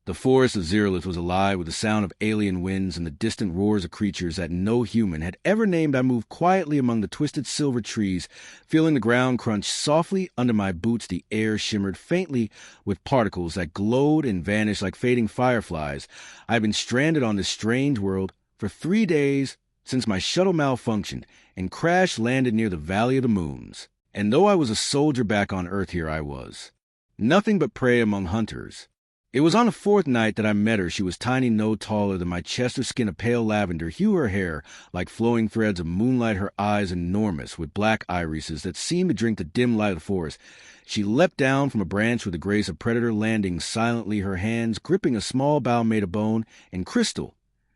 The forest of Zerlith was alive with the sound of alien winds and the distant roars of creatures that no human had ever named. I moved quietly among the twisted silver trees, feeling the ground crunch softly under my boots. The air shimmered faintly with particles that glowed and vanished like fading fireflies. I had been stranded on this strange world for 3 days since my shuttle malfunctioned and crash-landed near the Valley of the Moons. And though I was a soldier back on Earth, here I was, nothing but prey among hunters. It was on the 4th night that I met her. She was tiny, no taller than my chest, her skin a pale lavender hue, her hair like flowing threads of moonlight, her eyes enormous with black irises that seemed to drink the dim light of the forest. She leapt down from a branch with the grace of predator, landing silently, her hands gripping a small bough made of bone and crystal.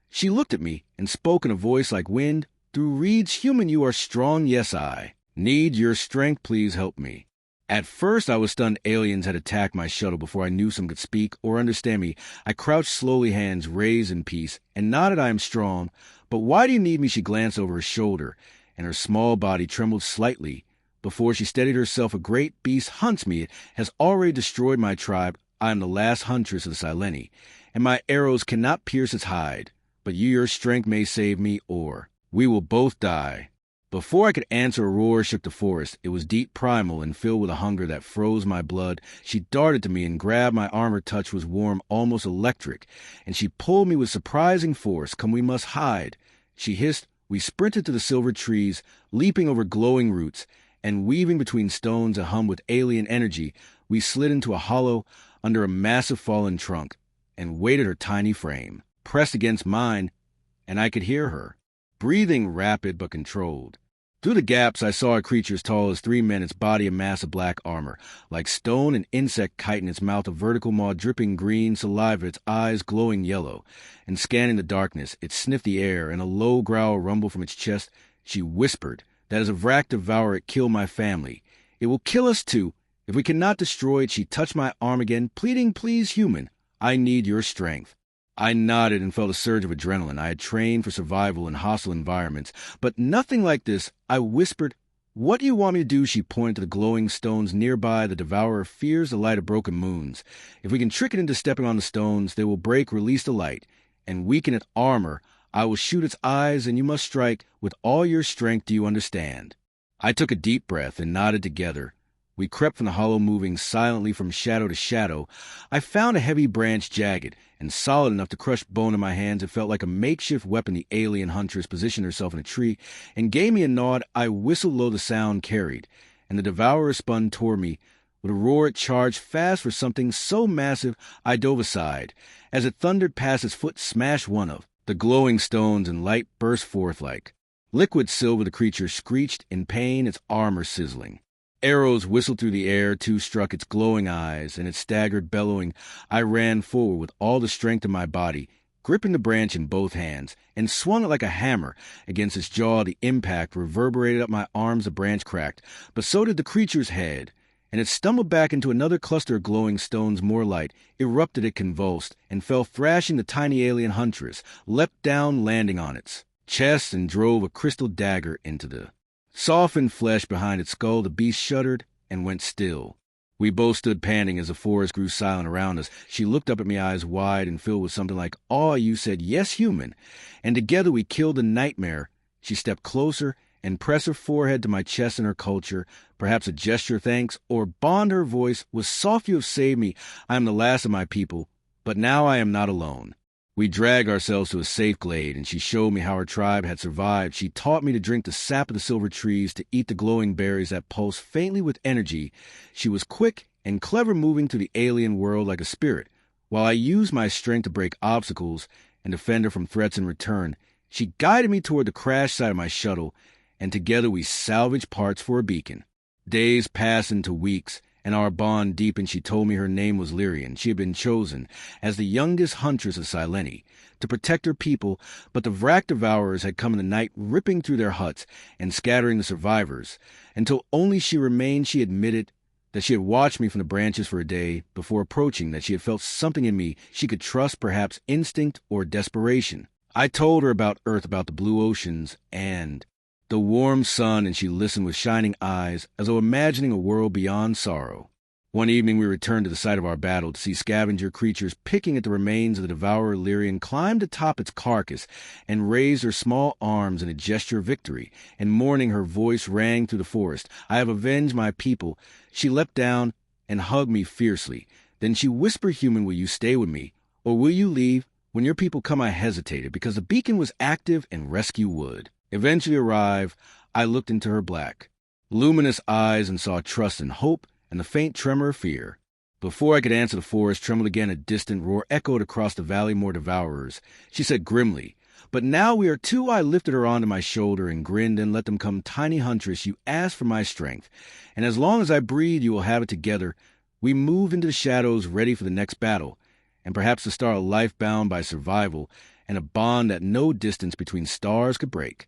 She looked at me and spoke in a voice like wind through reeds. Human, you are strong. Yes, I need your strength. Please help me. At first, I was stunned. Aliens had attacked my shuttle before I knew some could speak or understand me. I crouched slowly, hands raised in peace, and nodded. I am strong. But why do you need me? She glanced over her shoulder, and her small body trembled slightly before she steadied herself. A great beast hunts me. It has already destroyed my tribe. I am the last huntress of the Sileni, and my arrows cannot pierce its hide. But your strength may save me, or we will both die. Before I could answer, a roar shook the forest. It was deep, primal, and filled with a hunger that froze my blood. She darted to me and grabbed my arm. Her touch was warm, almost electric, and she pulled me with surprising force. Come, we must hide, she hissed. We sprinted to the silver trees, leaping over glowing roots, and weaving between stones that hummed with alien energy. We slid into a hollow under a massive fallen trunk and weighted her tiny frame, pressed against mine, and I could hear her, breathing rapid but controlled. Through the gaps, I saw a creature as tall as 3 men, its body a mass of black armor, like stone, an insect kite in its mouth, a vertical maw dripping green saliva, its eyes glowing yellow. And scanning the darkness, it sniffed the air, and a low growl rumbled from its chest. She whispered that as a Vrak devourer it killed my family. It will kill us too, if we cannot destroy it. She touched my arm again, pleading, please, human, I need your strength. I nodded and felt a surge of adrenaline. I had trained for survival in hostile environments, but nothing like this. I whispered, what do you want me to do? She pointed to the glowing stones nearby. The devourer fears the light of broken moons. If we can trick it into stepping on the stones, they will break, release the light, and weaken its armor. I will shoot its eyes, and you must strike with all your strength. Do you understand? I took a deep breath and nodded together. We crept from the hollow, moving silently from shadow to shadow. I found a heavy branch, jagged and solid enough to crush bone in my hands. It felt like a makeshift weapon. The alien huntress positioned herself in a tree and gave me a nod. I whistled low. The sound carried, and the devourer spun toward me. With a roar, it charged fast for something so massive I dove aside. As it thundered past, its foot smashed one of the glowing stones, and light burst forth like liquid silver. The creature screeched in pain, its armor sizzling. Arrows whistled through the air. 2 struck its glowing eyes, and it staggered, bellowing. I ran forward with all the strength of my body, gripping the branch in both hands, and swung it like a hammer against its jaw. The impact reverberated up my arms. The branch cracked, but so did the creature's head, and it stumbled back into another cluster of glowing stones. More light erupted. It convulsed and fell thrashing. The tiny alien huntress leapt down, landing on its chest, and drove a crystal dagger into the softened flesh behind its skull. The beast shuddered and went still. We both stood panting as the forest grew silent around us. She looked up at me, eyes wide and filled with something like awe. You said, yes, human. And together we killed the nightmare. She stepped closer and pressed her forehead to my chest. In her culture, perhaps a gesture, thanks, or bond. Her voice was soft. You have saved me. I am the last of my people, but now I am not alone. We dragged ourselves to a safe glade, and she showed me how her tribe had survived. She taught me to drink the sap of the silver trees, to eat the glowing berries that pulsed faintly with energy. She was quick and clever, moving through the alien world like a spirit, while I used my strength to break obstacles and defend her from threats in return. She guided me toward the crash site of my shuttle, and together we salvaged parts for a beacon. Days passed into weeks, and our bond deepened. She told me her name was Lyrian. She had been chosen as the youngest huntress of Sileni to protect her people, but the Vrak devourers had come in the night, ripping through their huts and scattering the survivors, until only she remained. She admitted that she had watched me from the branches for a day before approaching, that she had felt something in me she could trust, perhaps instinct or desperation. I told her about Earth, about the blue oceans and the warm sun, and she listened with shining eyes, as though imagining a world beyond sorrow. One evening we returned to the site of our battle to see scavenger creatures picking at the remains of the devourer. Lyrian climbed atop its carcass and raised her small arms in a gesture of victory, and mourning her voice rang through the forest. I have avenged my people. She leapt down and hugged me fiercely. Then she whispered, Human, will you stay with me, or will you leave? When your people come, I hesitated, because the beacon was active and rescue would eventually arrive. I looked into her black, luminous eyes and saw trust and hope, and the faint tremor of fear. Before I could answer, the forest trembled again. A distant roar echoed across the valley. More devourers. She said grimly, But now we are two. I lifted her onto my shoulder and grinned and let them come. Tiny Huntress, you asked for my strength, and as long as I breathe, you will have it together. We move into the shadows, ready for the next battle, and perhaps to start a life bound by survival and a bond that no distance between stars could break.